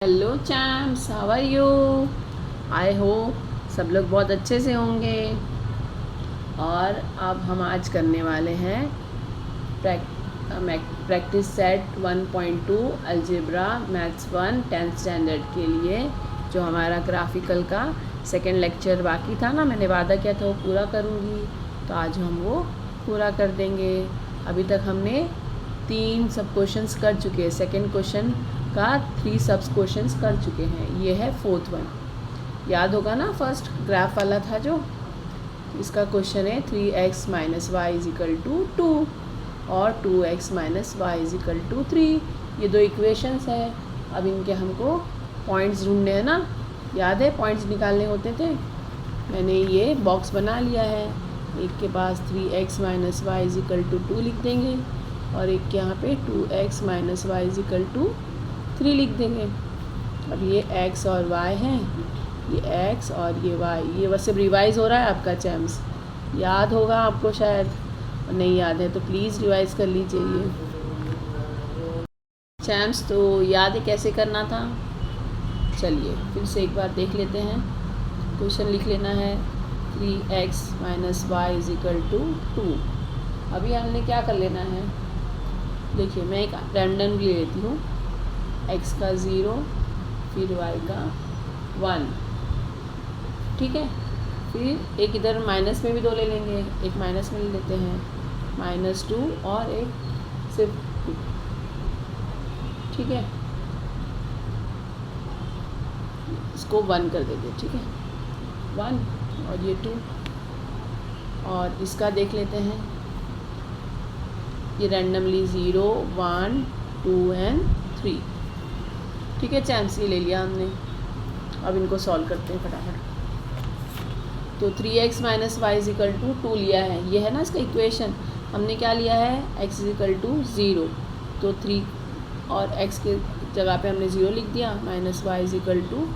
Hello champs, how are you? I hope सब लोग बहुत अच्छे से होंगे। और अब हम आज करने वाले हैं practice set 1.2 algebra maths 1 10th standard के लिए, जो हमारा ग्राफिकल का सेकंड लेक्चर बाकी था ना। मैंने वादा किया था वो पूरा करूँगी, तो आज हम वो पूरा कर देंगे। अभी तक हमने 3 सब क्वेश्चंस कर चुके हैं। सेकंड क्वेश्चन का 3 सब क्वेश्चंस कर चुके हैं। ये है 4th वन। याद होगा ना, फर्स्ट ग्राफ वाला था जो। इसका क्वेश्चन है 3x minus Y is equal to 2 और 2x minus Y is equal to 3। ये दो इक्वेशंस है। अब इनके हमको पॉइंट्स ढूंढने हैं ना। याद है, पॉइंट्स निकालने होते थे। मैंने ये बॉक्स बना लिया है। एक के पास 3x minus Y is equal to 2 लिख देंगे, और एक के यहाँ पे 2x minus Y is equal to 3 लिख देंगे। अब ये x और y हैं, ये x और ये y। ये बस सिर्फ रिवाइज़ हो रहा है आपका चैम्स। याद होगा आपको शायद, और नहीं याद है तो प्लीज़ रिवाइज़ कर लीजिए चैम्स। तो याद है कैसे करना था? चलिए फिर से एक बार देख लेते हैं। क्वेश्चन लिख लेना है 3x minus Y is equal to 2। अभी हमने क्या कर लेना है, देखिए मैं एक रैंडम ले लेती हूँ। x का 0, फिर y का 1, ठीक है। फिर एक इधर माइनस में भी 2 ले लेंगे, एक माइनस में ले लेते हैं -2 और एक सिर्फ 2, ठीक है। इसको 1 कर देते, ठीक है, 1 और ये 2। और इसका देख लेते हैं, ये रैंडमली 0, 1, 2 एंड 3, ठीक है चैम्स। ये ले लिया हमने। अब इनको सॉल्व करते हैं फटाफट। तो 3x minus Y is equal to 2 लिया है, ये है ना इसका इक्वेशन। हमने क्या लिया है, x इज इक्वल टू 0, तो 3 और x के जगह पे हमने 0 लिख दिया, minus Y is equal to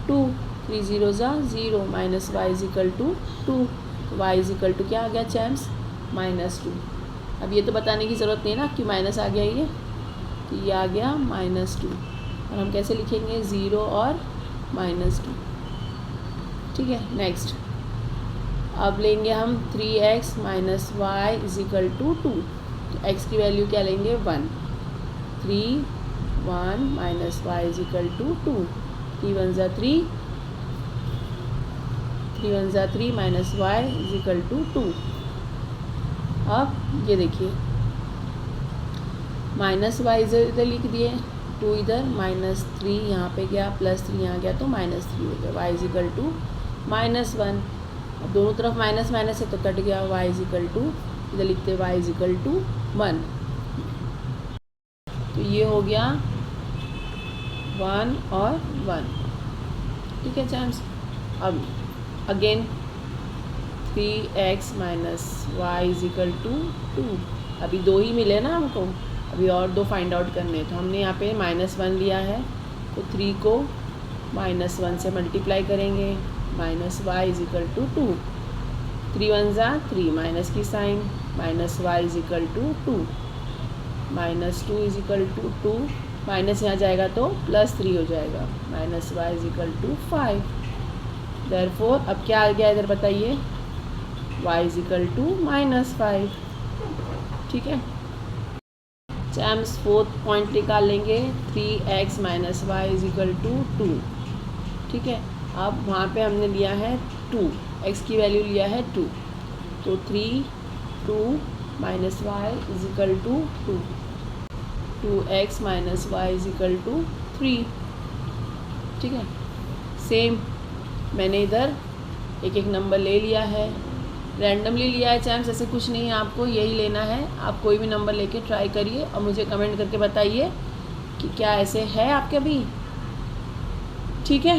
2, 3 0 ज़ा 0, minus Y is equal to 2, तो वाई इज इक्वल टू क्या आ गया चैम्स, -2। अब ये तो बताने की ज़रूरत नहीं है ना क्यों माइनस आ गया ये, तो ये आ गया -2। और हम कैसे लिखेंगे, 0 और -2, ठीक है। नेक्स्ट अब लेंगे हम 3x minus Y is equal to 2, तो x की वैल्यू क्या लेंगे, 1, 3 1 minus Y is equal to 2, 3 1 ज़ा 3, 3 1 ज़ा 3 minus Y is equal to 2। अब ये देखिए, माइनस वाई इधर लिख दिए, 2 इधर, -3 यहाँ पे गया, +3 यहाँ गया, तो -3 हो गया। y is equal to -1। अब दोनों तरफ माइनस माइनस है तो कट गया, y इज इक्वल टू, इधर लिखते y इज इक्वल टू 1। तो ये हो गया 1 और 1, ठीक है चैम्स। अब again 3x minus Y is equal to 2। अभी 2 ही मिले ना हमको, अभी और 2 फाइंड आउट करने। तो हमने यहाँ पे -1 लिया है, तो 3 को -1 से मल्टीप्लाई करेंगे, minus Y is equal to 2, 3 1 ज़ा 3, माइनस की sign, minus Y is equal to 2, -2 is equal to 2, minus यहाँ जाएगा तो +3 हो जाएगा, minus Y is equal to 5। Therefore अब क्या आ गया इधर बताइए, y इज इक्वल टू -5, ठीक है चैम्स। 4th पॉइंट निकाल लेंगे, 3x minus Y is equal to 2, ठीक है। अब वहाँ पे हमने लिया है 2, x की वैल्यू लिया है 2, तो 3 2 minus Y is equal to 2, 2x minus Y is equal to 3, ठीक है। सेम मैंने इधर एक एक नंबर ले लिया है, रैंडमली लिया है चैम्स, ऐसे कुछ नहीं है, आपको यही लेना है। आप कोई भी नंबर लेके ट्राई करिए और मुझे कमेंट करके बताइए कि क्या ऐसे है आपके भी, ठीक है।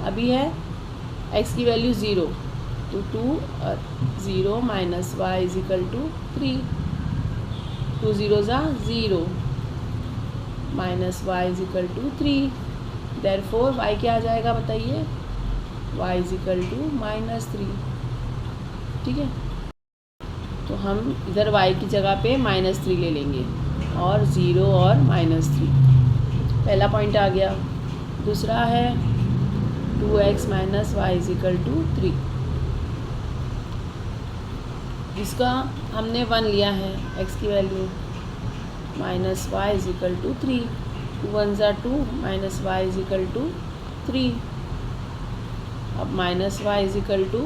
अभी है x की वैल्यू 0, तो 2 और 0 minus Y is equal to 3, 2 0 ज़ा 0, minus Y is equal to 3। Therefore y क्या आ जाएगा बताइए, y इज इक्वल टू -3, ठीक है। तो हम इधर y की जगह पे -3 ले लेंगे, और 0 और -3, पहला पॉइंट आ गया। दूसरा है 2x minus Y is equal to 3, जिसका हमने 1 लिया है x की value, minus Y is equal to 3, 2 1 ज़ा 2 minus Y is equal to 3। अब minus Y is equal to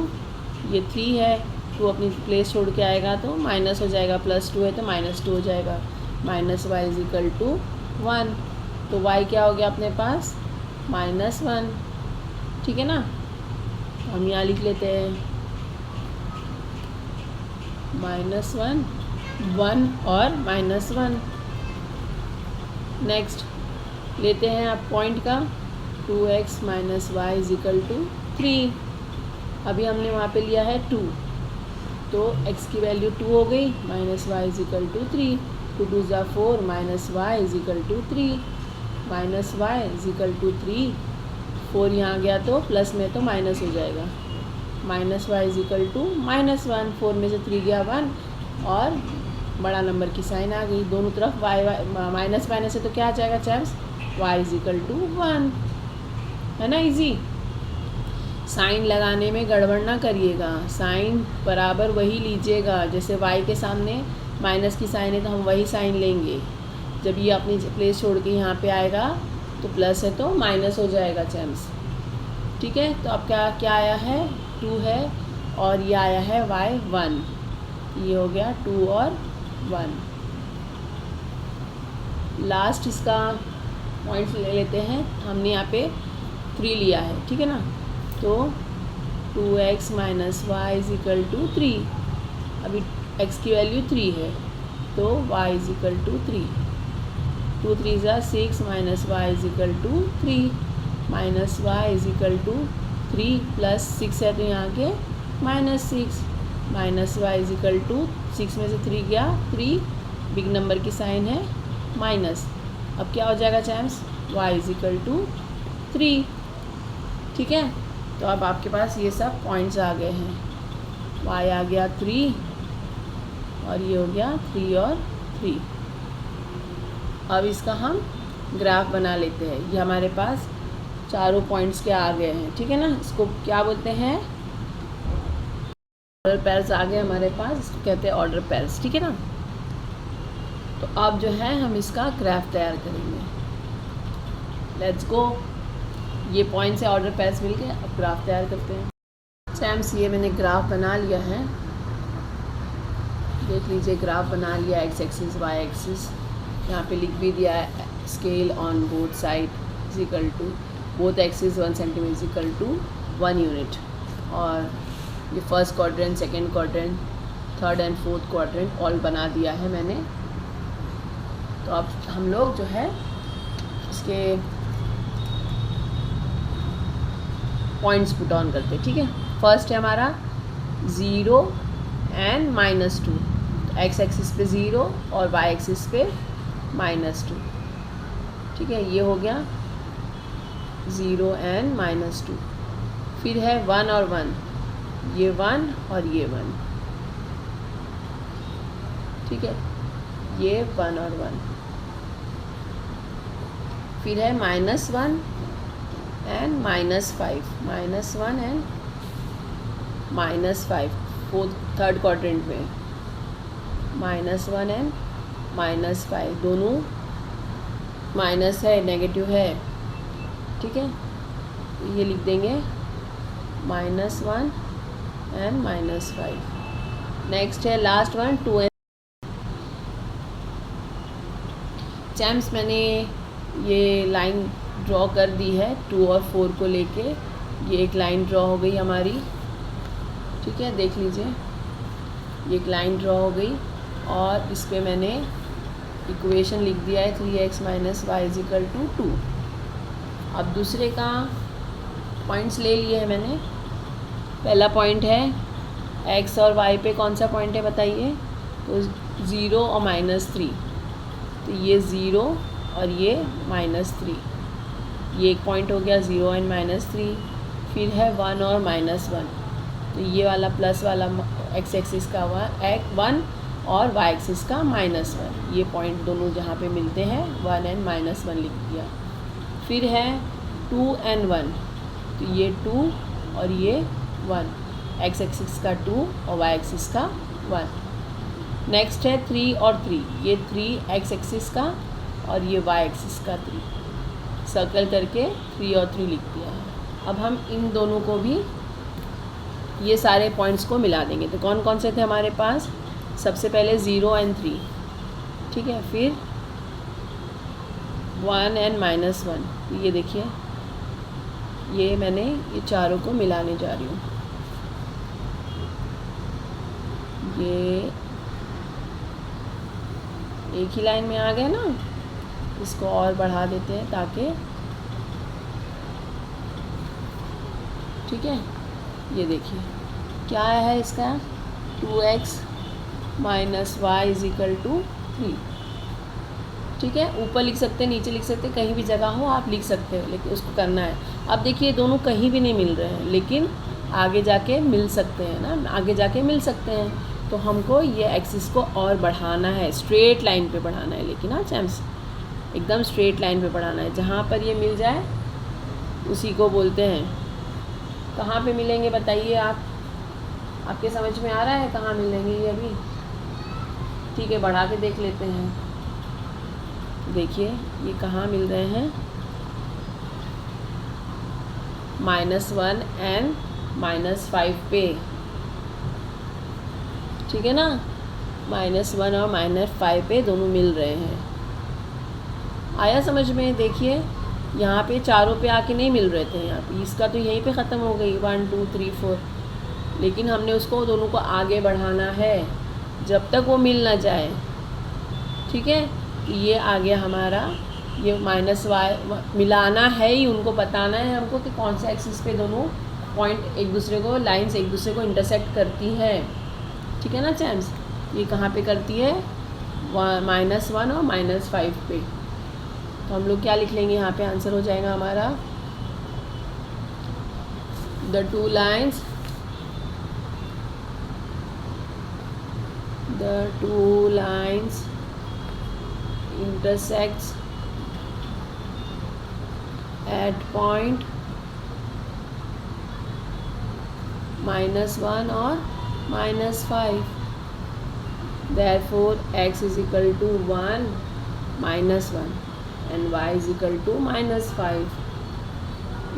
ये 3 है, 2 अपनी प्लेस छोड़ के आएगा तो माइनस हो जाएगा, प्लस 2 है तो माइनस 2 हो जाएगा, minus Y is equal to 1। तो y क्या हो गया अपने पास, -1, ठीक है ना। हम यहाँ लिख लेते हैं -1, 1 और -1। नेक्स्ट लेते हैं आप पॉइंट का, 2x minus Y is equal to 3। अभी हमने वहाँ पे लिया है 2, तो x की वैल्यू 2 हो गई, minus Y is equal to 3, 2 2 ज़ा 4 minus Y is equal to 3, minus Y is equal to 3, 4 यहाँ गया तो प्लस में तो माइनस हो जाएगा, minus Y is equal to -1, 4 में से 3 गया 1 और बड़ा नंबर की साइन आ गई, दोनों तरफ वाई माइनस माइनस है तो क्या आ जाएगा champs, y is equal to 1, है ना। इजी। साइन लगाने में गड़बड़ ना करिएगा, साइन बराबर वही लीजिएगा, जैसे वाई के सामने माइनस की साइन है तो हम वही साइन लेंगे, जब ये अपनी प्लेस छोड़ के यहाँ पे आएगा तो प्लस है तो माइनस हो जाएगा चैम्स, ठीक है। तो अब क्या क्या आया है, 2 है और ये आया है y 1, ये हो गया 2 और 1। लास्ट इसका पॉइंट्स ले लेते हैं, हमने यहाँ पे 3 लिया है, ठीक है ना। तो 2x minus Y is equal to 3, अभी x की वैल्यू 3 है तो y इज इक्वल टू 3, 2 3 ज़ा 6 minus Y is equal to 3, minus Y is equal to 3 plus 6 है तो यहाँ के -6, minus Y is equal to 6 में से 3 गया 3, बिग नंबर की साइन है माइनस। अब क्या हो जाएगा champs, y is equal to 3, ठीक है। तो अब आपके पास ये सब पॉइंट्स आ गए हैं, y आ गया 3 और ये हो गया 3 और 3। अब इसका हम ग्राफ बना लेते हैं, ये हमारे पास चारों पॉइंट्स के आ गए हैं, ठीक है ना। इसको क्या बोलते हैं, ऑर्डर पेयर्स आ गए हमारे पास, इसको कहते हैं ऑर्डर पेयर्स, ठीक है ना। तो अब जो है हम इसका ग्राफ तैयार करेंगे, लेट्स गो। ये पॉइंट्स है ऑर्डर पेयर्स मिल गए, अब ग्राफ तैयार करते हैं। चैम्स ये मैंने ग्राफ बना लिया है, देख लीजिए ग्राफ बना लिया, एक्स एक्सिस वाई एक्सिस, यहाँ पे लिख भी दिया है scale on both side is equal to both axis 1 centimetre is equal to 1 unit, और ये first quadrant, second quadrant, third and fourth quadrant all बना दिया है मैंने। तो अब हम लोग जो है इसके पॉइंट्स पुट ऑन करते हैं, ठीक है। फर्स्ट है हमारा 0 एंड -2, तो एक्स एक्सिस पे 0 और वाई एक्सिस पे -2, ठीक है। ये हो गया 0 एंड -2। फिर है 1 और 1, ये 1 और ये 1, ठीक है, ये 1 और 1। फिर है -1 and -5, -1 and -5 fourth third quadrant में, -1 एंड -5 दोनों माइनस है, नेगेटिव है, ठीक है। ये लिख देंगे -1 एंड -5। नेक्स्ट है लास्ट वन 2 एंड चैम्स, मैंने ये लाइन ड्रॉ कर दी है 2 और 4 को लेके, ये एक लाइन ड्रॉ हो गई हमारी, ठीक है, देख लीजिए ये एक लाइन ड्रॉ हो गई और इस पे मैंने इक्वेशन लिख दिया है 3x minus Y is equal to 2। अब दूसरे का पॉइंट्स ले लिए हैं मैंने। पहला पॉइंट है x और y पे, कौन सा पॉइंट है बताइए, तो 0 और -3, तो ये 0 और ये -3, ये एक पॉइंट हो गया 0 एंड -3। फिर है 1 और -1, तो ये वाला प्लस वाला x एक्सिस का 1 और y एक्सिस का -1, ये पॉइंट दोनों जहाँ पे मिलते हैं 1 एंड -1 लिख दिया। फिर है 2 and 1, तो ये 2 और ये 1, एक्स एक्सिस का 2 और वाई एक्सिस का 1। नेक्स्ट है 3 और 3, ये 3 एक्स एक्सिस का और ये वाई एक्सिस का 3, सर्कल करके 3 और 3 लिख दिया है। अब हम इन दोनों को भी, ये सारे पॉइंट्स को मिला देंगे। तो कौन कौन से थे हमारे पास? सबसे पहले 0 and 3, ठीक है, फिर 1 and -1। ये देखिए, ये मैंने ये चारों को मिलाने जा रही हूँ। ये एक ही लाइन में आ गए ना, इसको और बढ़ा देते हैं ताकि, ठीक है। ये देखिए क्या है इसका, 2x - y = 3, ठीक है। ऊपर लिख सकते हैं, नीचे लिख सकते हैं, कहीं भी जगह हो आप लिख सकते हो, लेकिन उसको करना है। अब देखिए दोनों कहीं भी नहीं मिल रहे हैं, लेकिन आगे जाके मिल सकते हैं ना, आगे जाके मिल सकते हैं। तो हमको ये एक्सिस को और बढ़ाना है, स्ट्रेट लाइन पे बढ़ाना है, लेकिन हाँ चैम्स, एकदम स्ट्रेट लाइन पे बढ़ाना है। जहाँ पर ये मिल जाए उसी को बोलते हैं। कहाँ पे मिलेंगे बताइए आप, आपके समझ में आ रहा है कहाँ मिलेंगे ये अभी? ठीक है, बढ़ा के देख लेते हैं। देखिए ये कहाँ मिल रहे हैं, -1 and -5 पे, ठीक है ना। -1 और -5 पे दोनों मिल रहे हैं। आया समझ में? देखिए यहाँ पे चारों पे आके नहीं मिल रहे थे, यहाँ पे इसका तो यहीं पे ख़त्म हो गई 1 2 3 4, लेकिन हमने उसको दोनों को आगे बढ़ाना है जब तक वो मिल ना जाए, ठीक है। ये आ गया हमारा, ये -y मिलाना है ही, उनको बताना है हमको कि कौन से एक्सिस पे दोनों पॉइंट एक दूसरे को, लाइंस एक दूसरे को इंटरसेक्ट करती हैं, ठीक है ना चैम्स। ये कहाँ पे करती है? -1 और -5 पे। तो हम लोग क्या लिख लेंगे यहाँ पे, आंसर हो जाएगा हमारा, the two lines intersects at point -1 or -5, therefore x = 1 -1 and y = -5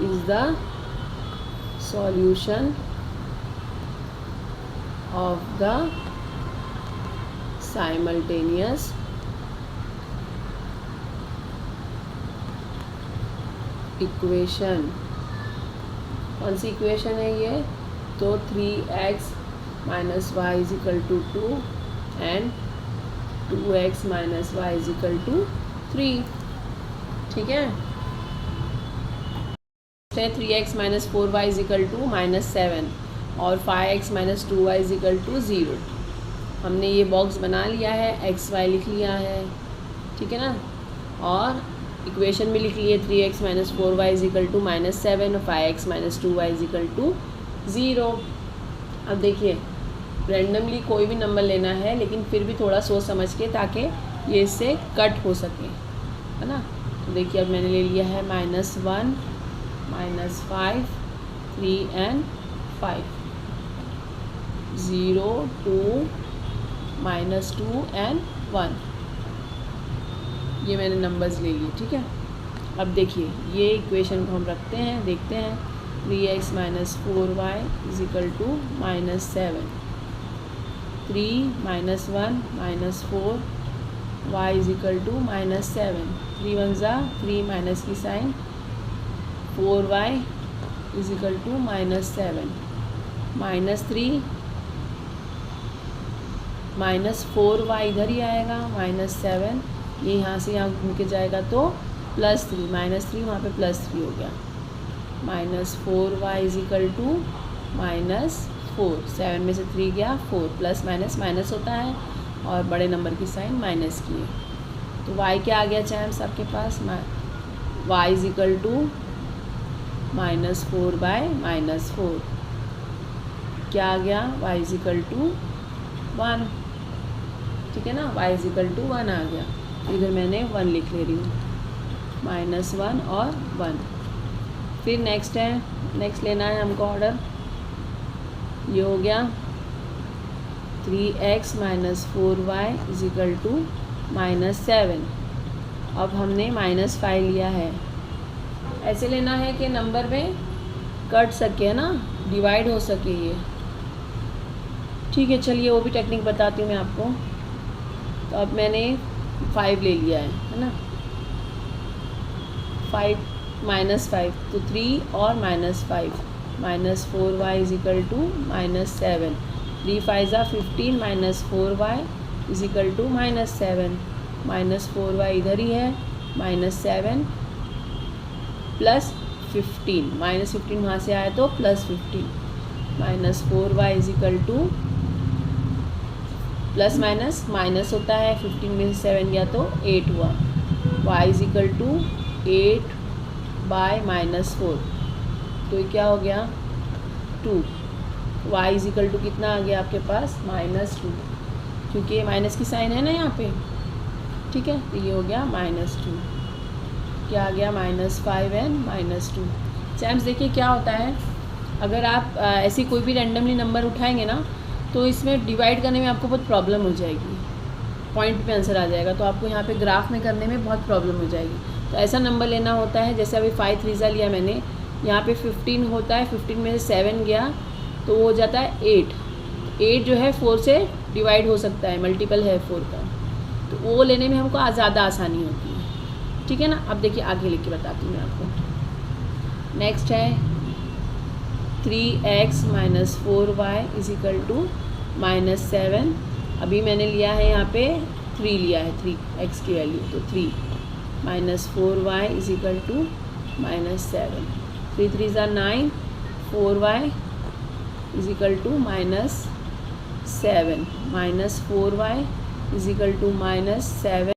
is the solution of the simultaneous equation। कौन सी इक्वेशन है ये? तो 3x - y = 2 and 2x - y = 3, ठीक है। 3x - 4y = -7 और 5x - 2y = 0। हमने ये बॉक्स बना लिया है, x y लिख लिया है, ठीक है ना, और इक्वेशन भी लिख लिए, 3x - 4y = -7 और 5x - 2y = 0। अब देखिए रैंडमली कोई भी नंबर लेना है, लेकिन फिर भी थोड़ा सोच समझ के, ताकि ये इससे कट हो सके, है ना। तो देखिए अब मैंने ले लिया है -1 -5 3 and 5, 0 2 -2 and 1, ये मैंने नंबर्स ले लिए, ठीक है। अब देखिए ये इक्वेशन को हम रखते हैं, देखते हैं। 3x - 4y = -7, 3 - 1 - 4 y = -7, 3 1 ज़ा 3 माइनस की साइन, 4y = -7, -3 -4y इधर ही आएगा, -7 ये यहाँ से यहाँ घूम के जाएगा तो +3, -3 वहाँ पे +3 हो गया, -4y = -4, 7 में से 3 गया 4, प्लस माइनस माइनस होता है और बड़े नंबर की साइन माइनस की है। तो y क्या आ गया चैम्स आपके पास? y = -4/-4 क्या आ गया? y = 1, ठीक है ना, y = 1 आ गया। इधर मैंने 1 लिख ले रही हूँ, -1 और 1। फिर नेक्स्ट लेना है हमको ऑर्डर, ये हो गया 3x minus 4y is equal to -7। अब हमने -5 लिया है। ऐसे लेना है कि नंबर में कट सके, है ना, डिवाइड हो सके ये। ठीक है, चलिए वो भी टेक्निक बताती हूँ मैं आपको। तो अब मैंने 5 ले लिया है ना, 5 -5 तो 3 और -5 -4y is equal to -7। 3 5 15 -4y is equal to -7। -4y इधर ही है, -7 प्लस 15, -15 वहाँ से आया तो +15 -4y is equal to plus minus होता है, 15 में से 7 गया तो 8 हुआ। y इज इक्वल टू 8/-4, तो ये क्या हो गया 2। y इज इक्वल टू कितना आ गया आपके पास -2, क्योंकि ये माइनस की साइन है ना यहाँ पे। ठीक है, तो ये हो गया -2, क्या आ गया -5 and -2। चैम्स देखिए क्या होता है, अगर आप ऐसी कोई भी रैंडमली नंबर उठाएंगे ना, तो इसमें डिवाइड करने में आपको बहुत प्रॉब्लम हो जाएगी, पॉइंट पे आंसर आ जाएगा, तो आपको यहाँ पे ग्राफ में करने में बहुत प्रॉब्लम हो जाएगी। तो ऐसा नंबर लेना होता है, जैसे अभी 5 3 लिया मैंने, यहाँ पे 15 होता है, 15 में से 7 गया तो वो हो जाता है 8। 8 जो है 4 से डिवाइड हो सकता है, मल्टीपल है 4 का, तो वो लेने में हमको ज़्यादा आसानी होती है। ठीक है ना। अब देखिए आगे लिख के बताती हूँ मैं आपको। नेक्स्ट है 3x minus 4y is equal to -7। अभी मैंने लिया है यहाँ पे 3 लिया है, 3x की वैल्यू, तो 3 -4y इज इक्वल टू -7। 3 3 ज़ा 9, 4y is equal to -7 -4y is equal to -7।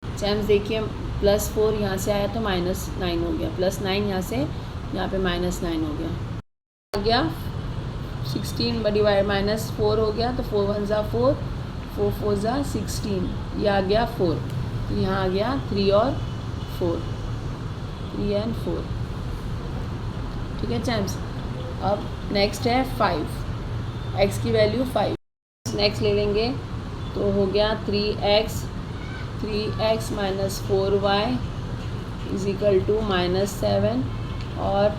Champs देखिए +4 यहाँ से आया तो -9 हो गया, +9 यहाँ से यहाँ पे -9 हो गया, आ गया 16 डिवाइड -4 हो गया, तो 4 1 ज़ा 4, 4 4 ज़ा 16, ये आ गया 4, तो यहाँ आ गया 3 और 4, 3 and 4। ठीक है चैम्स। अब नेक्स्ट है 5, x की वैल्यू 5, नेक्स्ट ले लेंगे तो हो गया 3x minus 4y is equal to -7, और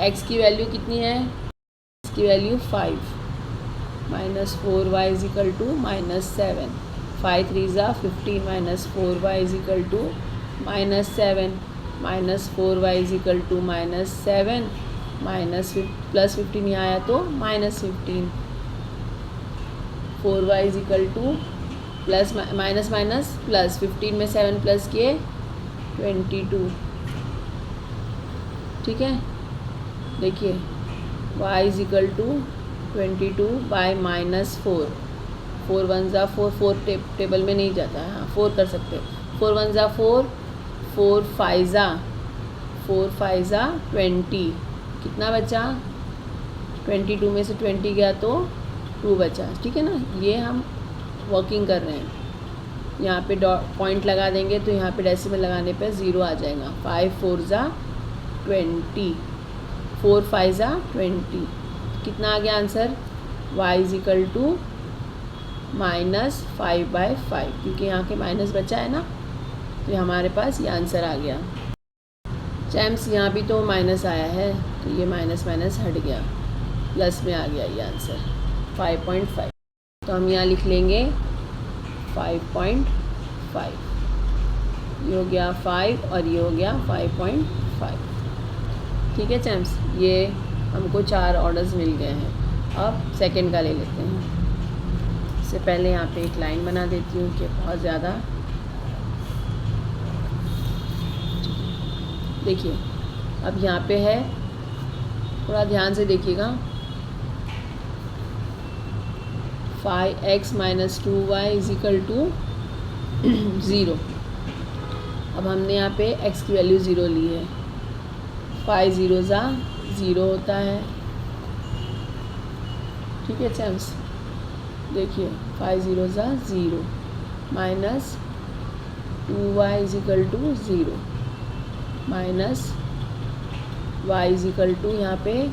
x की वैल्यू कितनी है, x की value 5 -4y is equal to -7। 5 3 ज़ा 15 -4y is equal to -7, -4y is equal to -7, +15 यहाँ आया तो -15, 4y is equal to plus minus plus 15 में 7 प्लस किए 22। ठीक है, देखिए y इज इक्वल टू 22/-4, 4 1 ज़ा 4, 4 टेबल में नहीं जाता है, हाँ 4 कर सकते हैं, 4 1 ज़ा 4, 4 5 ज़ा 20, कितना बचा 22 में से 20 गया तो 2 बचा। ठीक है ना, ये हम वर्किंग कर रहे हैं, यहाँ पे पॉइंट लगा देंगे तो यहाँ पे डेसिमल लगाने पे 0 आ जाएगा। 5 4 ज़ा 20, 4 5 ज़ा 20, कितना आ गया answer, y is equal to -5/5, क्योंकि यहाँ के माइनस बचा है ना, तो हमारे पास ये आंसर आ गया। चैम्स यहाँ भी तो माइनस आया है, तो ये माइनस हट गया, प्लस में आ गया ये आंसर 5.5, तो हम यहाँ लिख लेंगे 5.5, ये हो गया 5 और ये हो गया 5.5। ठीक है चैम्स, ये हमको 4 ऑर्डर्स मिल गए हैं। अब सेकंड का ले लेते हैं। इससे पहले यहाँ पे एक लाइन बना देती हूँ कि बहुत ज़्यादा, देखिए अब यहाँ पे है, थोड़ा ध्यान से देखिएगा, 5x minus 2y is equal to 0। अब हमने यहाँ पे x की वैल्यू 0 ली है, 5 0 ज़ा 0 होता है। ठीक है चैम्स, देखिए 5 0 ज़ा 0 minus 2y is equal to 0 minus y is equal to यहाँ पे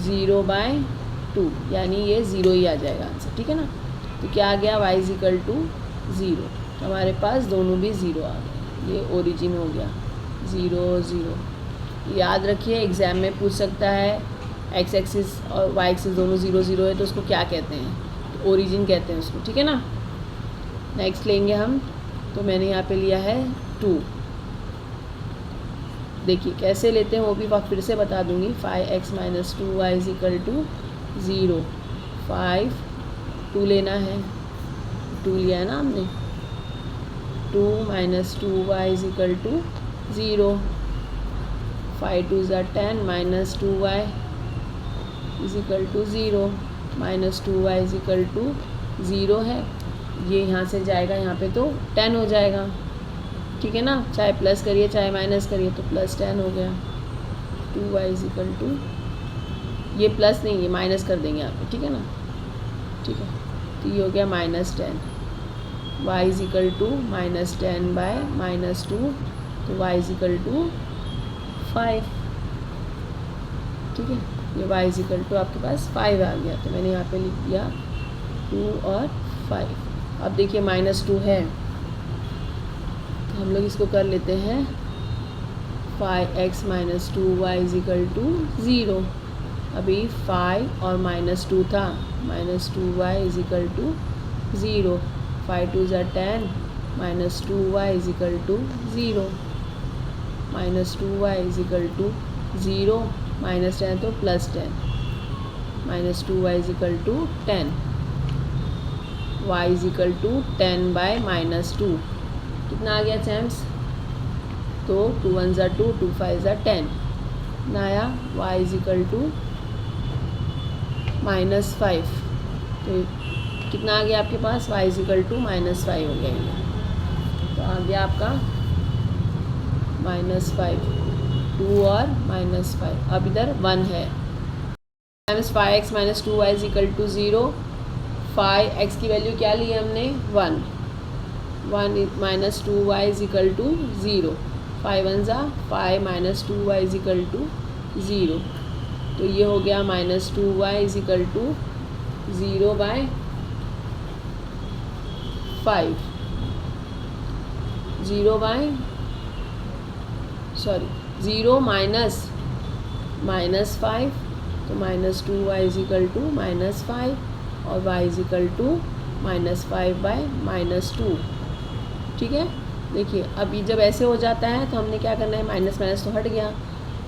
0/2, यानी ये 0 ही आ जाएगा आंसर, ठीक है ना। तो क्या आ गया, y इज इक्वल टू 0। हमारे पास दोनों भी 0 आ गए, ये ओरिजिन हो गया 0 0। याद रखिए एग्ज़ाम में पूछ सकता है x एक्सिस और y एक्सिस दोनों 0 0 है तो उसको क्या कहते हैं, तो ओरिजिन कहते हैं उसको, ठीक है ना। नेक्स्ट लेंगे हम, तो मैंने यहाँ पे लिया है 2। देखिए कैसे लेते हैं वो भी फिर से बता दूंगी। 5x - 2y is equal to 0। 5 2 लेना है, 2 लिया है ना हमने। 2 - 2y इज इक्वल टू 0। 5 2 ज़ा 10 - 2y is equal to 0। -2y is equal to 0 है, ये यहाँ से जाएगा यहाँ पे तो 10 हो जाएगा, ठीक है ना। चाहे प्लस करिए चाहे माइनस करिए तो +10 हो गया। 2y इज इक्वल टू, ये प्लस नहीं ये माइनस कर देंगे यहाँ पे, ठीक है ना, ठीक है। तो ये हो गया -10। y इज इक्वल टू -10/-2, तो y इज इक्वल टू 5, ठीक है। ये y इज इक्वल टू आपके पास 5 आ गया, तो मैंने यहाँ पे लिख दिया 2 और 5। अब देखिए -2 है तो हम लोग इसको कर लेते हैं 5x - 2y is equal to 0। अभी 5 और -2 था, -2y इज इक्वल टू 0। 5 2 ज़ा 10 -2y is equal to 0। -2y is equal to 0, -10 तो +10, -2y is equal to 10। y is equal to 10/-2, कितना आ गया चैम्प्स, तो 2 1 ज़ा 2, 2 5 ज़ा 10 नया। y इज इक्वल टू -5, तो कितना आ गया आपके पास, y इज इक्वल टू -5 हो गया ये, तो आ गया आपका -5, 2 और -5। अब इधर 1 है, 5x - 2y is equal to 0। 5x की वैल्यू क्या ली है हमने, 1 - 2y इज इक्वल टू 0। 5 1 ज़ा 5 - 2y इज इक्वल टू 0, तो ये हो गया -2y इज इक्वल टू 0/5, 0 -5, तो -2y इज इक्वल टू -5 और y इज इक्वल टू -5/-2, ठीक है। देखिए अभी जब ऐसे हो जाता है तो हमने क्या करना है, माइनस माइनस तो हट गया,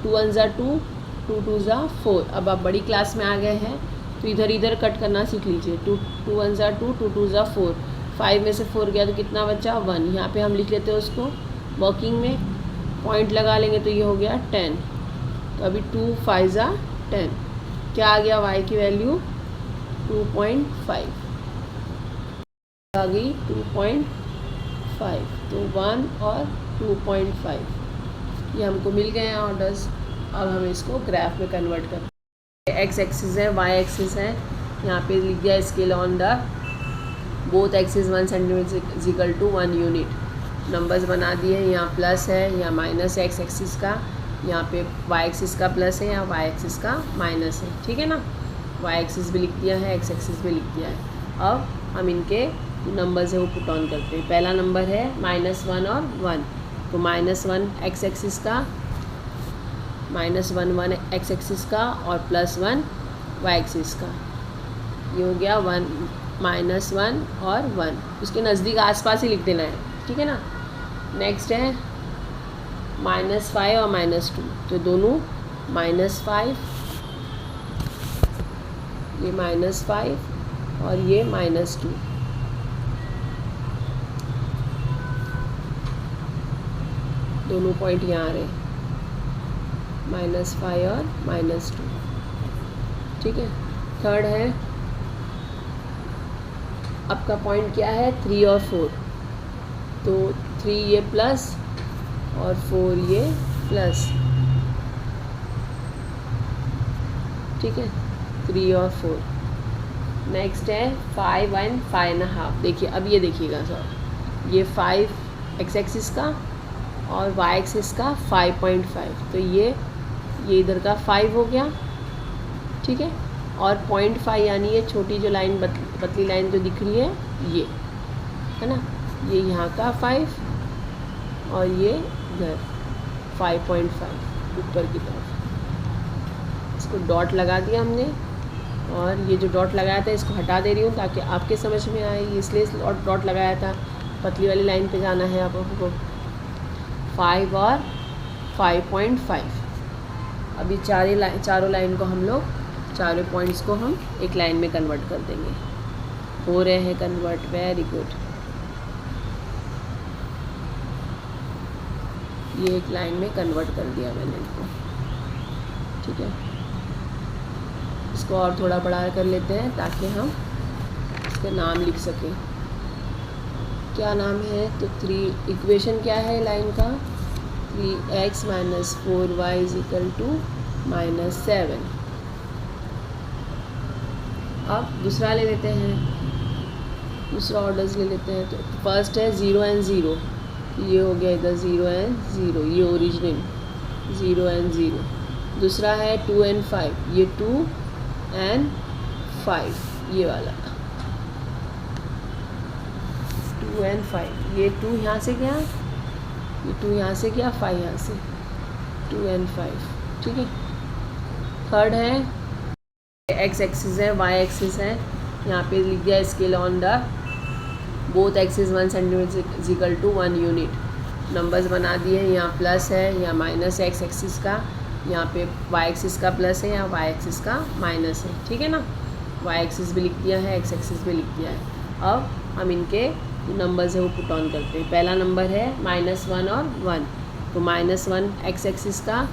2 1 ज़ा 2, 2 2 ज़ा 4। अब आप बड़ी क्लास में आ गए हैं तो इधर इधर कट करना सीख लीजिए। 2 1 ज़ा 2, 2 2 ज़ा 4, 5 में से 4 गया तो कितना बचा, 1। यहाँ पे हम लिख लेते हैं उसको वर्किंग में, पॉइंट लगा लेंगे तो ये हो गया 10। तो अभी 2 5 ज़ा 10, क्या आ गया y की वैल्यू 2.5 आ गई, 2.5, तो 1 और 2.5 ये हमको मिल गए हैं ऑर्डर्स। अब हम इसको ग्राफ में कन्वर्ट करते हैं। एक्स एक्सिस है, वाई एक्सिस है, यहाँ पे लिख दिया scale on the both axis 1 centimetre is equal to 1 unit. Numbers बना दिए, यहाँ प्लस है, यहाँ माइनस है एक्स एक्सिस का, यहाँ पे वाई एक्सिस का प्लस है, यहाँ वाई एक्सिस का माइनस है, ठीक है ना। वाई एक्सिस भी लिख दिया है, एक्स एक्सिस भी लिख दिया है। अब हम इनके नंबर्स है वो पुट ऑन करते हैं। पहला नंबर है -1 और 1, तो -1 एक्स एक्सिस का, -1 1 एक्स एक्सिस का और +1 वाई एक्सिस का, ये हो गया 1 -1 और 1, उसके नज़दीक आसपास ही लिख देना है, ठीक है ना। नेक्स्ट है -5 और -2, तो दोनों -5, ये -5 और ये -2, दोनों पॉइंट यहाँ आ रहे, -5 और -2, ठीक है। थर्ड है, आपका पॉइंट क्या है, 3 और 4, तो 3 ये प्लस और 4 ये प्लस, ठीक है, 3 और 4। नेक्स्ट है 5 1 5.5। देखिए अब ये देखिएगा सर, ये 5 एक्स एक्सिस का और वाई एक्सिस का 5.5, तो ये इधर का 5 हो गया, ठीक है। और 0.5 यानी ये छोटी जो लाइन पतली लाइन जो दिख रही है ये है ना, ये यहाँ का 5 और ये इधर 5.5 ऊपर की तरफ। इसको डॉट लगा दिया हमने, और ये जो डॉट लगाया था इसको हटा दे रही हूँ ताकि आपके समझ में आए, इसलिए डॉट लगाया था। पतली वाली लाइन पे जाना है आपको 5 और 5.5। अभी चारों लाइन को हम लोग, चारों पॉइंट्स को हम एक लाइन में कन्वर्ट कर देंगे। हो रहे हैं कन्वर्ट, वेरी गुड। ये एक लाइन में कन्वर्ट कर दिया मैंने इनको, ठीक है। इसको और थोड़ा बड़ा कर लेते हैं ताकि हम इसका नाम लिख सकें। क्या नाम है? तो 3 इक्वेशन क्या है लाइन का? 3x - 4y = -7। अब दूसरा ले लेते हैं, दूसरा ऑर्डर्स ले लेते हैं। तो फर्स्ट है 0 और 0, ये हो गया इधर 0 और 0, ये ओरिजिनल 0 और 0। दूसरा है 2 और 5, ये 2 और 5, ये वाला 2 और 5, ये 2 यहाँ से गया, ये 2 यहाँ से गया, 5 यहाँ से, 2 और 5, ठीक है। थर्ड है एक्स एक्सिस है, वाई एक्सिस है, यहाँ पे लिख दिया scale on the both axis 1 centimetre = 1 unit. Numbers बना दिए हैं, यहाँ प्लस है, यहाँ माइनस है एक्स एक्सिस का, यहाँ पे वाई एक्सिस का प्लस है, यहाँ वाई एक्सिस का माइनस है, ठीक है ना। वाई एक्सिस भी लिख दिया है, एक्स एक्सिस भी लिख दिया है। अब हम इनके नंबर्स है वो पुट ऑन करते हैं। पहला नंबर है -1 और 1, तो -1 एक्स एक्सिस का,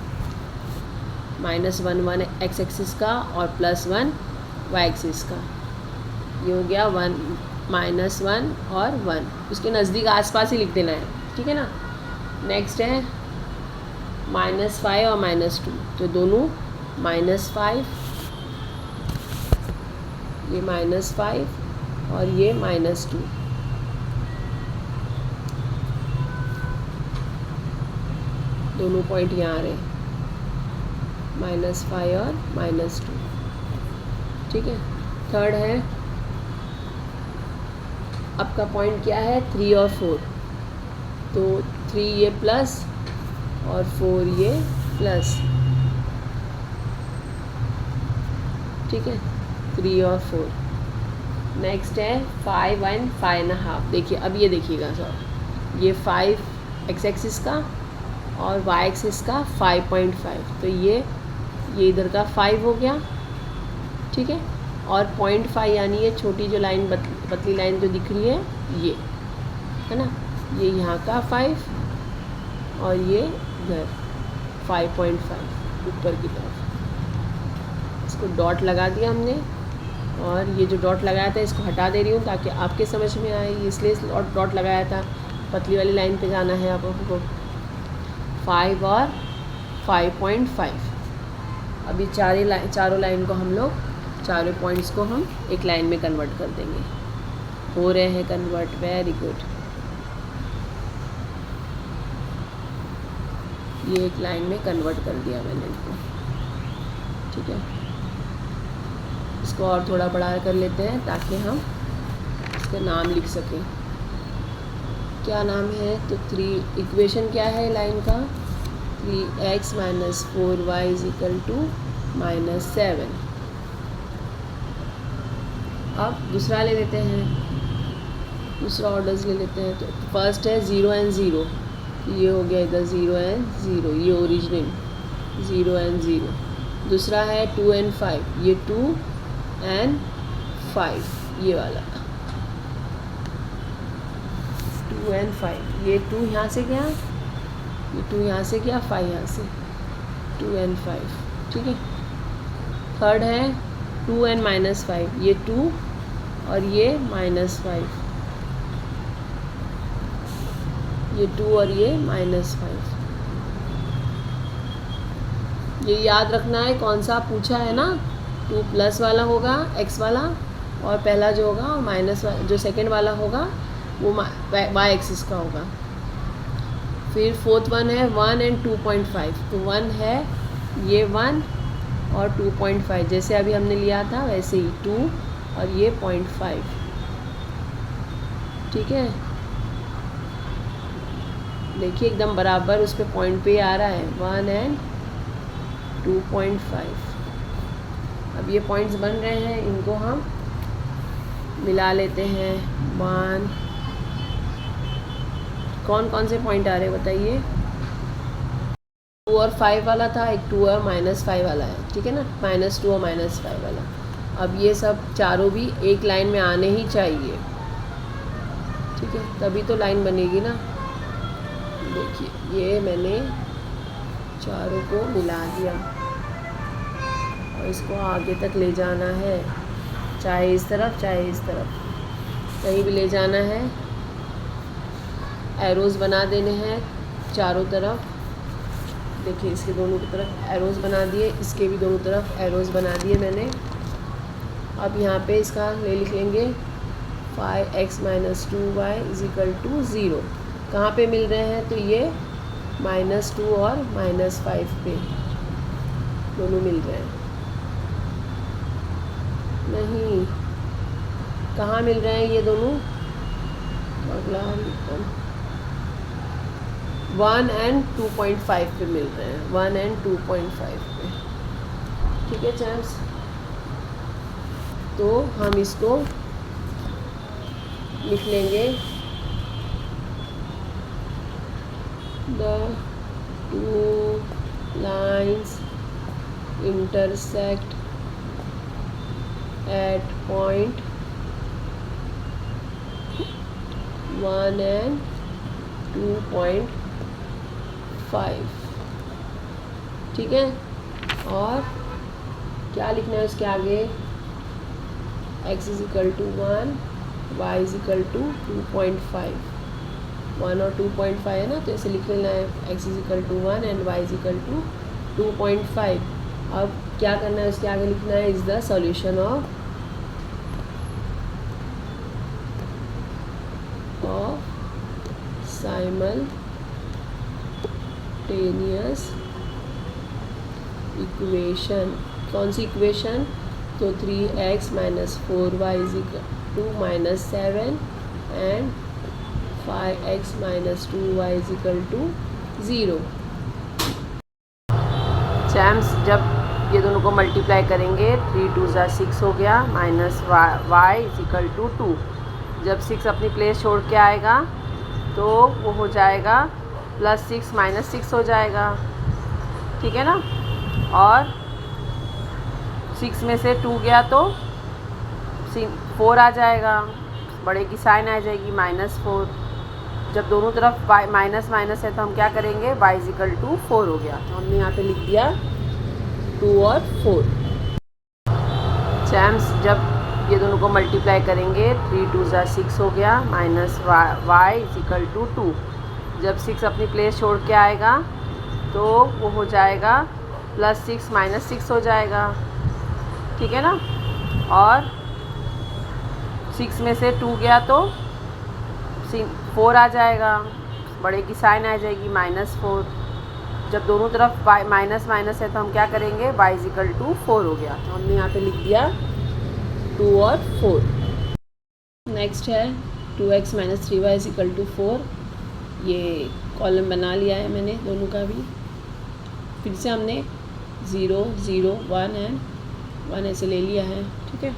-1 एक्स एक्सिस का और +1 वाई एक्सिस का, ये हो गया 1 -1 और 1। उसके नज़दीक आसपास ही लिख देना है, ठीक है ना। नेक्स्ट है -5 और -2, तो दोनों -5, ये -5 और ये -2, दोनों पॉइंट यहाँ आ रहे हैं, -5 और -2, ठीक है। थर्ड है, आपका पॉइंट क्या है? 3 और 4, तो 3 ये प्लस और 4 ये प्लस, ठीक है, 3 और 4। नेक्स्ट है 5 और 5.5। देखिए अब ये देखिएगा सर, ये 5 एक्स एक्सिस का और वाई एक्सिस का 5.5, तो ये इधर का 5 हो गया, ठीक है। और 0.5 यानी ये छोटी जो लाइन पतली लाइन जो दिख रही है ये है ना, ये यहाँ का 5 और ये इधर 5.5 ऊपर की तरफ। इसको डॉट लगा दिया हमने, और ये जो डॉट लगाया था इसको हटा दे रही हूँ ताकि आपके समझ में आए, इसलिए डॉट लगाया था। पतली वाली लाइन पे जाना है आपको 5 और 5.5। अभी चारों लाइन को हम लोग, चारों पॉइंट्स को हम एक लाइन में कन्वर्ट कर देंगे। हो रहे हैं कन्वर्ट, वेरी गुड। ये एक लाइन में कन्वर्ट कर दिया मैंने इनको, ठीक है। इसको और थोड़ा बड़ा कर लेते हैं ताकि हम इसका नाम लिख सकें। क्या नाम है? तो 3 इक्वेशन क्या है लाइन का? 3x - 4y = -7। अब दूसरा ले लेते हैं, दूसरा ऑर्डर्स ले लेते हैं। तो फर्स्ट है 0 और 0, ये हो गया इधर 0 और 0, ये ओरिजिनल 0 और 0। दूसरा है 2 और 5, ये 2 और 5, ये वाला 2 और 5, ये 2 यहाँ से गया, ये 2 यहाँ से गया, 5 यहाँ से, 2 और 5, ठीक है। थर्ड है 2 और -5, ये 2 और ये -5, ये 2 और ये -5। ये याद रखना है कौन सा पूछा है ना, 2 प्लस वाला होगा x वाला, और पहला जो होगा और माइनस जो सेकंड वाला होगा वो वाई एक्सिस का होगा। फिर फोर्थ वन है 1 एंड 2.5, तो 1 है ये 1 और 2.5, जैसे अभी हमने लिया था वैसे ही 2 और ये 0.5, ठीक है। देखिए एकदम बराबर उस पर पॉइंट पे आ रहा है 1 एंड 2.5। अब ये पॉइंट्स बन रहे हैं, इनको हम मिला लेते हैं। 1, कौन कौन से पॉइंट आ रहे हैं बताइए। 2 और 5 वाला था, एक 2 और -5 वाला है, ठीक है ना, -2 और -5 वाला। अब ये सब चारों भी एक लाइन में आने ही चाहिए, ठीक है, तभी तो लाइन बनेगी ना। देखिए ये मैंने चारों को मिला दिया और इसको आगे तक ले जाना है, चाहे इस तरफ चाहे इस तरफ, कहीं भी ले जाना है। एरोज़ बना देने हैं चारों तरफ। देखिए इसके दोनों की तरफ एरोज़ बना दिए, इसके भी दोनों तरफ एरोज़ बना दिए मैंने। अब यहाँ पे इसका ले लिख लेंगे 5x - 2y = 0। कहाँ पे मिल रहे हैं, तो ये -2 और -5 पे दोनों मिल रहे हैं। नहीं, कहाँ मिल रहे हैं ये दोनों, 1 एंड 2.5 पे मिल रहे हैं, 1 एंड 2.5 पे, ठीक है चैम्स। तो हम इसको लिख लेंगे, the two lines intersect at point 1 and 2.5, ठीक है। और क्या लिखना है उसके आगे, x = 1, y = 2.5, 1 और 2.5 है ना, तो ऐसे लिख लेना है, x = 1 एंड y = 2.5। अब क्या करना है उसके आगे लिखना है, is the solution of simultaneous equation. कौन सी इक्वेशन, तो 3x - 4y = -7 and 5x - 2y = 0। चैम्स जब ये दोनों को मल्टीप्लाई करेंगे, 3 2 6 हो गया, -y = 2। जब 6 अपनी प्लेस छोड़ के आएगा तो वो हो जाएगा +6 -6 हो जाएगा, ठीक है ना। और 6 में से 2 गया तो 4 आ जाएगा, बड़े की साइन आ जाएगी -4। जब दोनों तरफ माइनस माइनस है तो हम क्या करेंगे, y = 4 हो गया, तो हमने यहाँ पे लिख दिया 2 और 4। चैम्स जब ये दोनों को मल्टीप्लाई करेंगे, 3 2 6 हो गया, -y = 2। जब 6 अपनी प्लेस छोड़ के आएगा तो वो हो जाएगा +6 -6 हो जाएगा, ठीक है ना। और 6 में से 2 गया तो 4 आ जाएगा, बड़े की साइन आ जाएगी -4। जब दोनों तरफ माइनस माइनस है तो हम क्या करेंगे, y = 4 हो गया, तो हमने यहाँ पे लिख दिया 2 और 4। नेक्स्ट है 2x - 3y = 4। ये कॉलम बना लिया है मैंने दोनों का भी। फिर से हमने 0 0 1 एंड 1 ऐसे ले लिया है, ठीक है।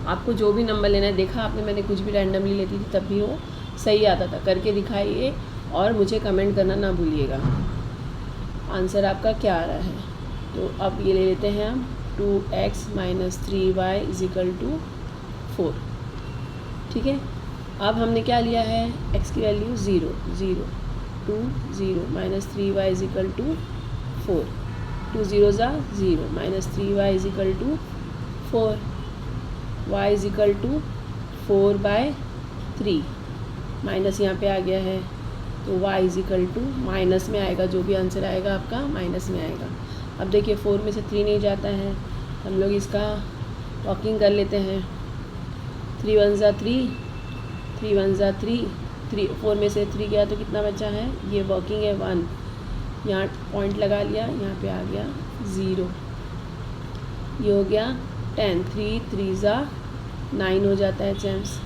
आपको जो भी नंबर लेना है, देखा आपने मैंने कुछ भी रैंडमली लेती थी तब भी वो सही आता था। करके दिखाइए और मुझे कमेंट करना ना भूलिएगा आंसर आपका क्या आ रहा है। तो अब ये ले लेते हैं हम 2x - 3y = 4, ठीक है। अब हमने क्या लिया है, x की value 0 0 2 0 - 3y = 4, 2 0 0 -3y = 4, y = 4/3, minus यहाँ पे आ गया है, तो y = माइनस में आएगा, जो भी आंसर आएगा आपका माइनस में आएगा। अब देखिए 4 में से 3 नहीं जाता है, हम लोग इसका वॉकिंग कर लेते हैं। 3 1 3 3 1 3 4 में से 3 गया तो कितना बचा है, ये वर्किंग है 1, यहाँ पॉइंट लगा लिया, यहाँ पे आ गया 0, ये हो गया 10, 3 3 ज़ा 9 हो जाता है चैम्स।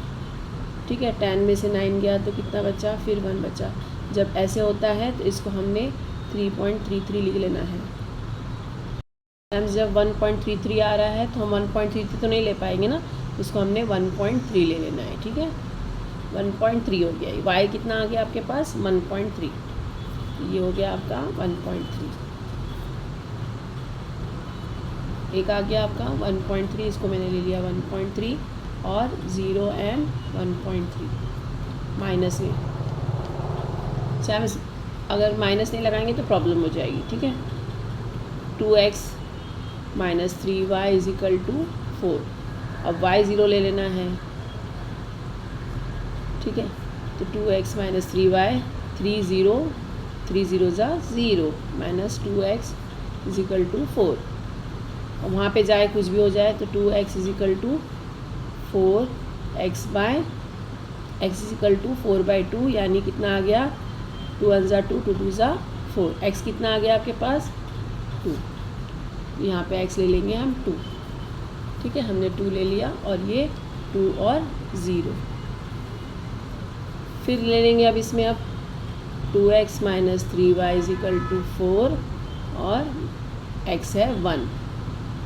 ठीक है, 10 में से 9 गया तो कितना बचा, फिर 1 बचा। जब ऐसे होता है तो इसको हमने 3.33 लिख लेना है। चैम्स जब 1.33 आ रहा है तो हम 1.33 तो नहीं ले पाएंगे ना, इसको हमने 1.3 ले लेना है। ठीक है, 1.3 हो गया। y कितना आ गया आपके पास, 1.3, ये हो गया आपका 1.3। एक आ गया आपका 1.3, इसको मैंने ले लिया 1.3 और 0 एंड 1.3 माइनस में। चैम्स अगर माइनस नहीं लगाएंगे तो प्रॉब्लम हो जाएगी। ठीक है, 2x minus 3y is equal to 4। अब y 0 ले लेना है। ठीक है, तो 2x माइनस 3y, 3 0 ज़ा 0 minus 2x is equal to 4। और वहाँ पे जाए कुछ भी हो जाए तो 2x is equal to 4x by x is equal to 4/2, यानी कितना आ गया, 2 1 ज़ा 2, 2 2 ज़ा 4। x कितना आ गया आपके पास, 2। यहाँ पे x ले लेंगे हम 2। ठीक है, हमने 2 ले लिया और ये 2 और 0। फिर ले लेंगे अब इसमें अब 2x minus 3y is equal to 4 और x है 1,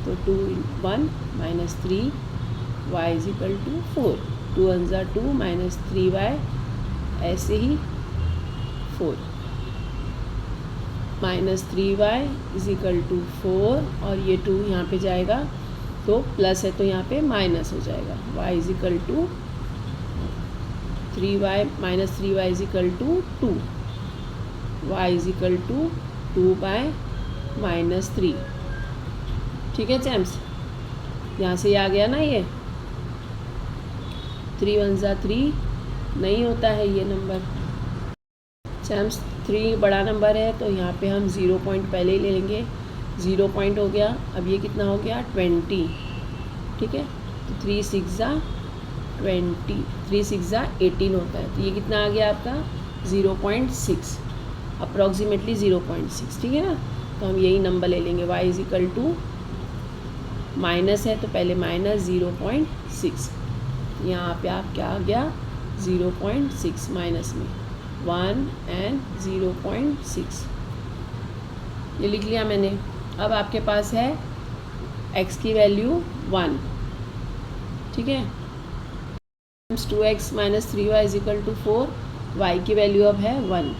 तो 2 1 minus 3y is equal to 4। 2 1 ज़ा 2 माइनस 3y, ऐसे ही 4 minus 3y is equal to 4, और ये 2 यहाँ पे जाएगा तो प्लस है तो यहाँ पे माइनस हो जाएगा। y is equal to 3y minus 3y is equal to 2, y is equal to 2 by minus 3। ठीक है चैम्स, यहाँ से ये आ गया ना, ये 3 1 ज़ा 3 नहीं होता है ये नंबर चैम्स। 3 बड़ा नंबर है तो यहाँ पे हम 0 पॉइंट पहले ही ले लेंगे। 0 पॉइंट हो गया। अब ये कितना हो गया, 20। ठीक है, तो 3 6 ज़ा 20, 3 6 ज़ा 18 होता है, तो ये कितना आ गया आपका 0.6, अप्रॉक्सीमेटली 0.6। ठीक है ना, तो हम यही नंबर ले लेंगे। y is equal to minus है तो पहले माइनस 0.6, यहाँ पे आप क्या आ गया 0.6 माइनस में 1 एंड 0.6, ये लिख लिया मैंने। अब आपके पास है x की वैल्यू 1। ठीक है, 2x minus 3y is equal to 4, y की वैल्यू अब है 1,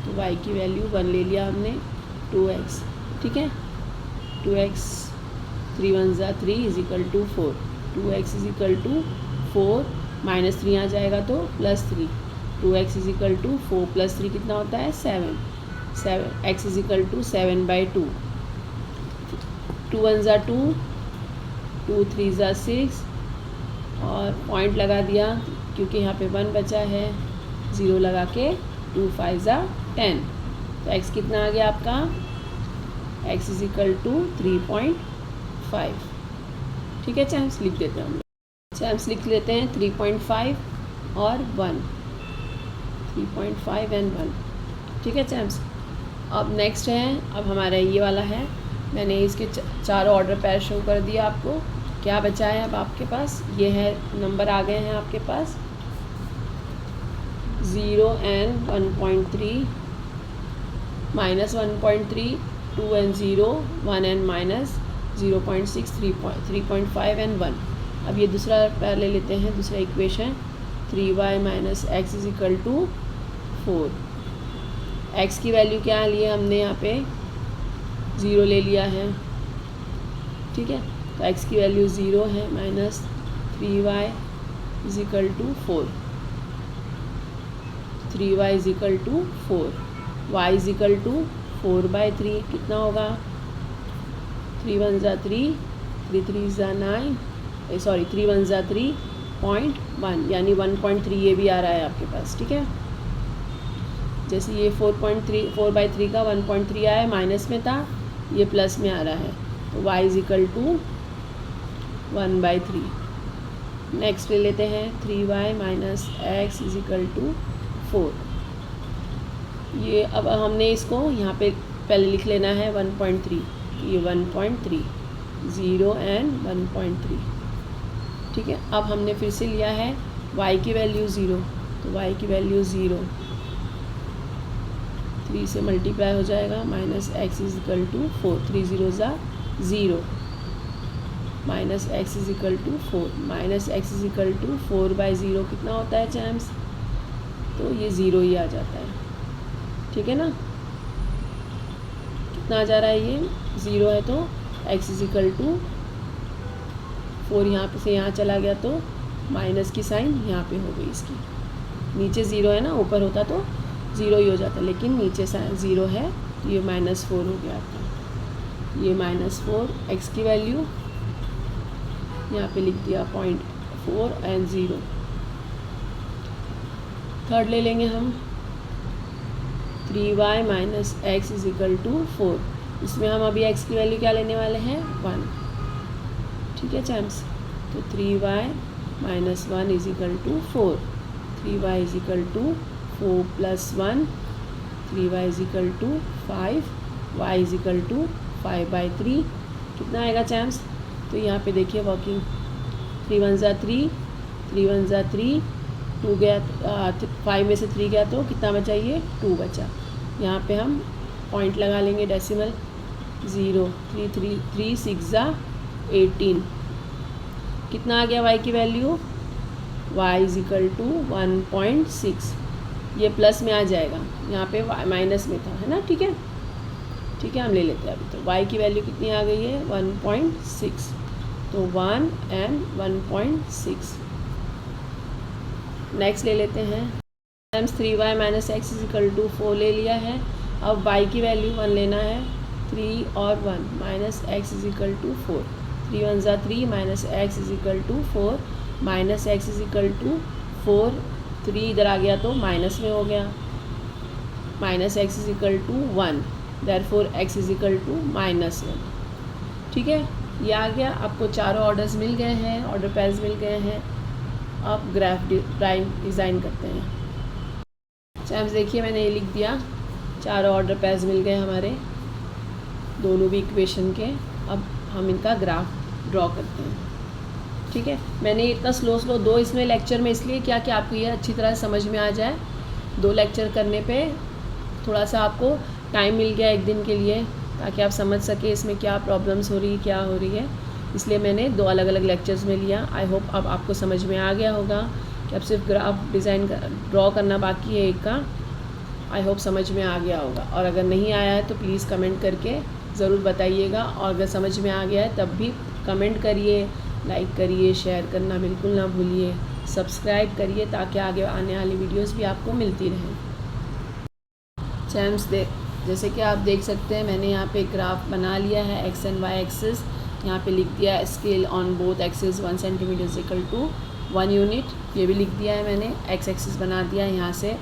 तो y की वैल्यू 1 ले लिया हमने, 2x। ठीक है, 2x 3 1 ज़ा 3 is equal to 4, 2x is equal to 4 minus 3 आ जाएगा तो plus 3, 2x is equal to 4 plus 3 कितना होता है 7, x इज इक्वल टू 7/2, 2 1 ज़ा 2, 2 3 ज़ा 6, और पॉइंट लगा दिया क्योंकि यहाँ पे 1 बचा है, 0 लगा के 2 5 ज़ा 10, तो x कितना आ गया आपका, x इज इक्वल टू 3.5। ठीक है चैम्स, लिख देते हैं हम लोग, चैम्स लिख लेते हैं 3.5 और 1, 3.5 एंड 1। ठीक है चैम्स, अब नेक्स्ट है, अब हमारा ये वाला है, मैंने इसके चारों ऑर्डर पैर शो कर दिया आपको। क्या बचा है अब आपके पास, ये है नंबर आ गए हैं आपके पास 0 and 1.3 minus 1.3, 2 and 0, 1 and minus 0.6, 3.5 and 1। अब ये दूसरा पैर ले लेते हैं, दूसरा equation 3y minus x is equal to 4। x की वैल्यू क्या लिए हमने यहाँ पे 0 ले लिया है। ठीक है, तो x की वैल्यू 0 है, minus 3y is equal to 4, 3y is equal to 4, y is equal to 4/3 कितना होगा, 3 1 ज़ा 3, 3 3 ज़ा 9, सॉरी 3 1 ज़ा 3.1, यानी 1.3 ये भी आ रहा है आपके पास। ठीक है, जैसे ये 4/3 का 1.3 आया, माइनस में था, ये प्लस में आ रहा है, तो y is equal to 1/3। Next ले लेते हैं 3y minus x is equal to 4। ये अब हमने इसको यहाँ पे पहले लिख लेना है 1.3, ये 1.3, 0 एंड 1.3। ठीक है, अब हमने फिर से लिया है y की वैल्यू 0, तो y की वैल्यू 0, 3 से मल्टीप्लाई हो जाएगा, minus x is equal to 4, 3 0 ज़ा 0, minus x is equal to 4, minus x is equal to 4/0 कितना होता है चैम्स? तो ये 0 ही आ जाता है। ठीक है ना, कितना आ जा रहा है? ये 0 है तो x इज इक्वल टू 4, यहाँ पे से यहाँ चला गया तो माइनस की साइन यहाँ पे हो गई इसकी। नीचे 0 है ना, ऊपर होता तो 0 ही हो जाता, लेकिन नीचे 0 है तो ये -4 हो गया आपका। ये -4 x की वैल्यू यहाँ पे लिख दिया 0.4 एंड 0। थर्ड ले लेंगे हम 3y minus x is equal to 4। इसमें हम अभी x की वैल्यू क्या लेने वाले हैं? 1। ठीक है चैम्स, तो 3y minus 1 is equal to 4, 3y is equal to 4 + 1, 3y is equal to 5, y is equal to 5/3। कितना आएगा चैम्स? तो यहाँ पे देखिए वर्किंग, 3 1 ज़ा 3, 3 1 ज़ा 3, 2 गया, 5 में से 3 गया तो कितना बचा? ये 2 बचा। यहाँ पे हम पॉइंट लगा लेंगे डेसिमल, 0, 3 6 ज़ा 18। कितना आ गया y की value? y is equal to 1.6। ये प्लस में आ जाएगा, यहाँ पे माइनस में था, है ना। ठीक है, ठीक है, हम ले लेते हैं अभी। तो y की वैल्यू कितनी आ गई है? 1.6, तो 1 एंड 1.6। नेक्स्ट ले लेते हैं 3y minus x is equal to 4 ले लिया है। अब y की वैल्यू 1 लेना है, 3 और 1 minus x is equal to 4, 3 1 ज़ा 3 minus x is equal to 4, minus x is equal to 4, 3 इधर आ गया तो माइनस में हो गया, minus x is equal to 1, therefore x is equal to -1। ठीक है, ये आ गया। आपको चारों ऑर्डर्स मिल गए हैं, ऑर्डर पेयर्स मिल गए हैं। अब ग्राफ प्राइम डिज़ाइन करते हैं। चैम्स देखिए मैंने ये लिख दिया, चारों ऑर्डर पेयर्स मिल गए हमारे, दोनों भी इक्वेशन के। अब हम इनका ग्राफ ड्रॉ करते हैं। ठीक है, मैंने इतना स्लो 2 इसमें लेक्चर में इसलिए किया कि आपको ये अच्छी तरह समझ में आ जाए। 2 लेक्चर करने पे थोड़ा सा आपको टाइम मिल गया 1 दिन के लिए, ताकि आप समझ सके इसमें क्या प्रॉब्लम्स हो रही है, क्या हो रही है। इसलिए मैंने 2 अलग अलग लेक्चर्स में लिया। आई होप अब आपको समझ में आ गया होगा कि अब सिर्फ ग्राफ डिज़ाइन ड्रॉ करना बाकी है एक का। आई होप समझ में आ गया होगा, और अगर नहीं आया है तो प्लीज़ कमेंट करके ज़रूर बताइएगा। और अगर समझ में आ गया है तब भी कमेंट करिए, लाइक करिए, शेयर करना बिल्कुल ना भूलिए, सब्सक्राइब करिए ताकि आगे आने वाली वीडियोस भी आपको मिलती रहें। चैम्स जैसे कि आप देख सकते हैं, मैंने यहाँ पे ग्राफ बना लिया है एक्स एंड वाई एक्सिस। यहाँ पे लिख दिया है scale on both axis 1 centimetre is equal to 1 unit. ये भी लिख दिया है मैंने, एक्स एक्सिस बना दिया है। यहाँ से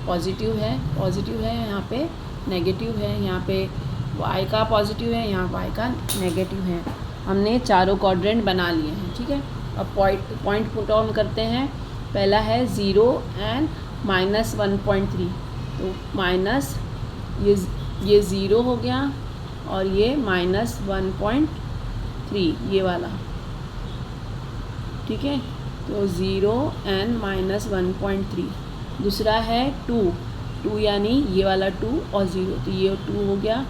पॉजिटिव है यहाँ पे नेगेटिव है, यहाँ पे वाई का पॉजिटिव है, यहाँ वाई का नेगेटिव है। हमने चारों क्वाड्रेंट बना लिए हैं। ठीक है, अब पॉइंट पुट ऑन करते हैं। पहला है 0 एंड -1.3, तो माइनस ये 0 हो गया और ये -1.3 ये वाला। ठीक है, तो 0 एंड -1.3। दूसरा है 2 यानी ये वाला 2 और 0, तो ये 2 हो गया।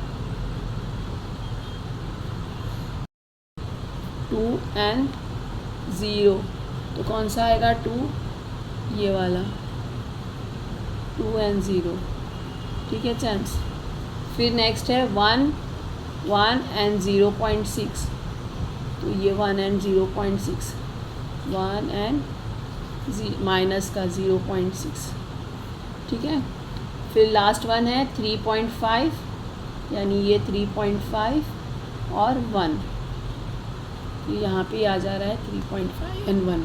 2 एंड 0, तो कौन सा आएगा 2? ये वाला 2 एंड 0। ठीक है चैम्स, फिर नेक्स्ट है 1 एंड 0.6, तो ये 1 एंड 0.6, 1 एंड माइनस का 0.6। ठीक है, फिर लास्ट वन है 3.5, यानी ये 3.5 और 1, तो यहाँ पे आ जा रहा है 3.5 एंड 1।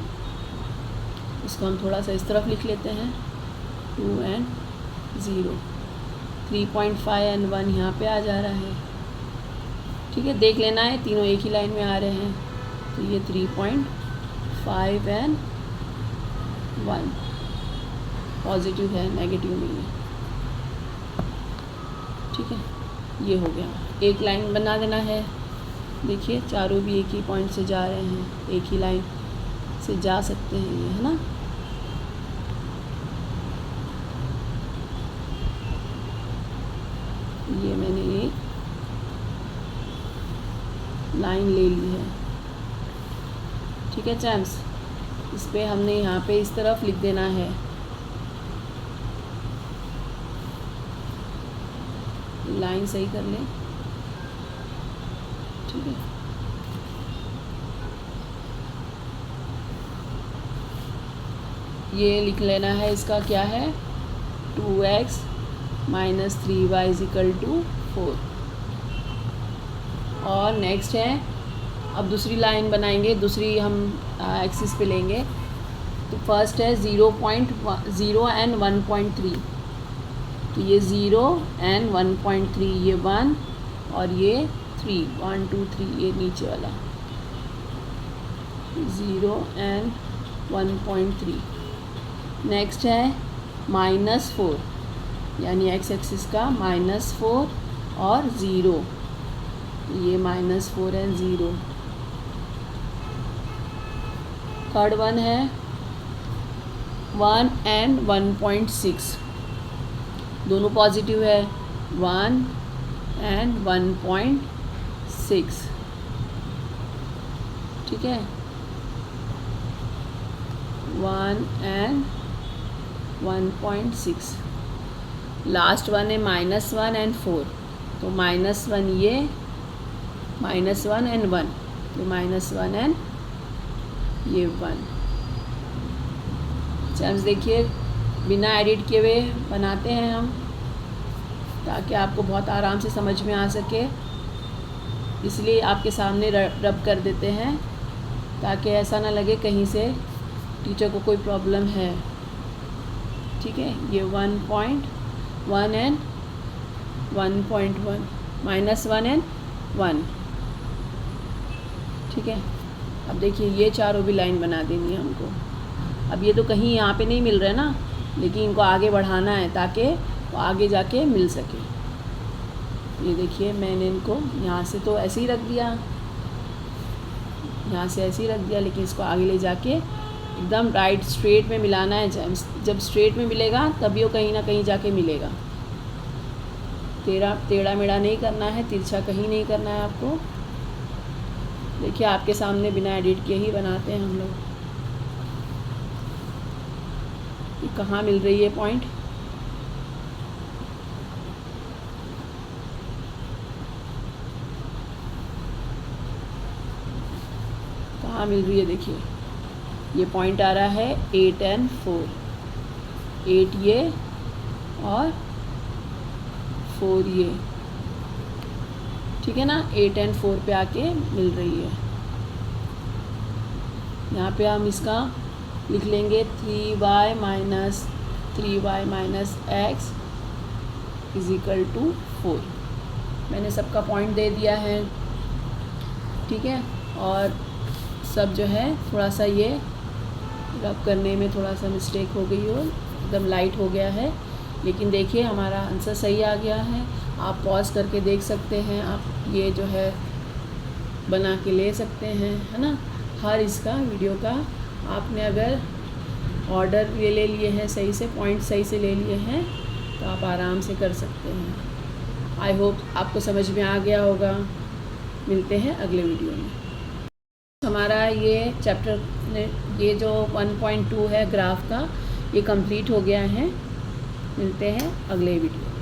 इसको हम थोड़ा सा इस तरफ लिख लेते हैं, 2 एंड 0, 3.5 एंड 1 यहाँ पे आ जा रहा है। ठीक है, देख लेना है, तीनों एक ही लाइन में आ रहे हैं, तो ये 3.5 एंड 1। पॉजिटिव है, नेगेटिव नहीं है। ठीक है, ये हो गया। एक लाइन बना देना है। देखिए चारों भी एक ही पॉइंट से जा रहे हैं, एक ही लाइन से जा सकते हैं ये, है ना। ये मैंने एक लाइन ले ली है। ठीक है चैम्स, इस पे हमने यहाँ पे इस तरफ लिख देना है। लाइन सही कर लें। ठीक है, ये लिख लेना है। इसका क्या है, 2x minus 3y is equal to 4। और नेक्स्ट है, अब दूसरी लाइन बनाएंगे, दूसरी हम एक्सिस पे लेंगे। तो फर्स्ट है 0 एंड 1.3। तो ये 0 एंड 1.3, ये 1 और ये 3, 1 2 3, ये नीचे वाला 0 एंड 1.3। नेक्स्ट है -4, यानी एक्स एक्सिस का -4 और 0, ये -4 एंड 0। थर्ड वन है 1 एंड 1.6, दोनों पॉजिटिव है, 1 एंड 1.6। ठीक है, 1 एंड 1.6। लास्ट वन है -1 एंड 4। तो -1 ये, -1 एंड 1, तो -1 एंड ये 1। चैम्स देखिए, बिना एडिट किए हुए बनाते हैं हम, ताकि आपको बहुत आराम से समझ में आ सके। इसलिए आपके सामने रब कर देते हैं, ताकि ऐसा ना लगे कहीं से टीचर को कोई प्रॉब्लम है। ठीक है, ये 1.1 एंड 1.1, -1 एंड 1। ठीक है, अब देखिए ये चारों भी लाइन बना देनी है हमको। अब ये तो कहीं यहाँ पे नहीं मिल रहा है ना, लेकिन इनको आगे बढ़ाना है ताकि वो आगे जाके मिल सके। ये देखिए, मैंने इनको यहाँ से तो ऐसे ही रख दिया, यहाँ से ऐसे ही रख दिया, लेकिन इसको आगे ले जाके एकदम राइट स्ट्रेट में मिलाना है। जब स्ट्रेट में मिलेगा तभी वो कहीं ना कहीं जाके मिलेगा। टेढ़ा मेढ़ा नहीं करना है, तिरछा कहीं नहीं करना है आपको। देखिए आपके सामने बिना एडिट किए ही बनाते हैं हम लोग। ये कहाँ मिल रही है पॉइंट, कहाँ मिल रही है, देखिए ये पॉइंट आ रहा है 8 एंड 4, 8 ये और 4 ये। ठीक है ना, 8 एंड 4 पे आके मिल रही है। यहाँ पे हम इसका लिख लेंगे 3y minus x is equal to 4। मैंने सबका पॉइंट दे दिया है। ठीक है, और सब जो है थोड़ा सा ये रब करने में थोड़ा सा मिस्टेक हो गई हो, एकदम लाइट हो गया है, लेकिन देखिए हमारा आंसर सही आ गया है। आप पॉज करके देख सकते हैं, आप ये जो है बना के ले सकते हैं, है ना। हर इसका वीडियो का आपने अगर ऑर्डर ये ले लिए हैं, सही से पॉइंट सही से ले लिए हैं, तो आप आराम से कर सकते हैं। आई होप आपको समझ में आ गया होगा। मिलते हैं अगले वीडियो में। हमारा ये चैप्टर ये जो 1.2 है ग्राफ का, ये कंप्लीट हो गया है। मिलते हैं अगले वीडियो।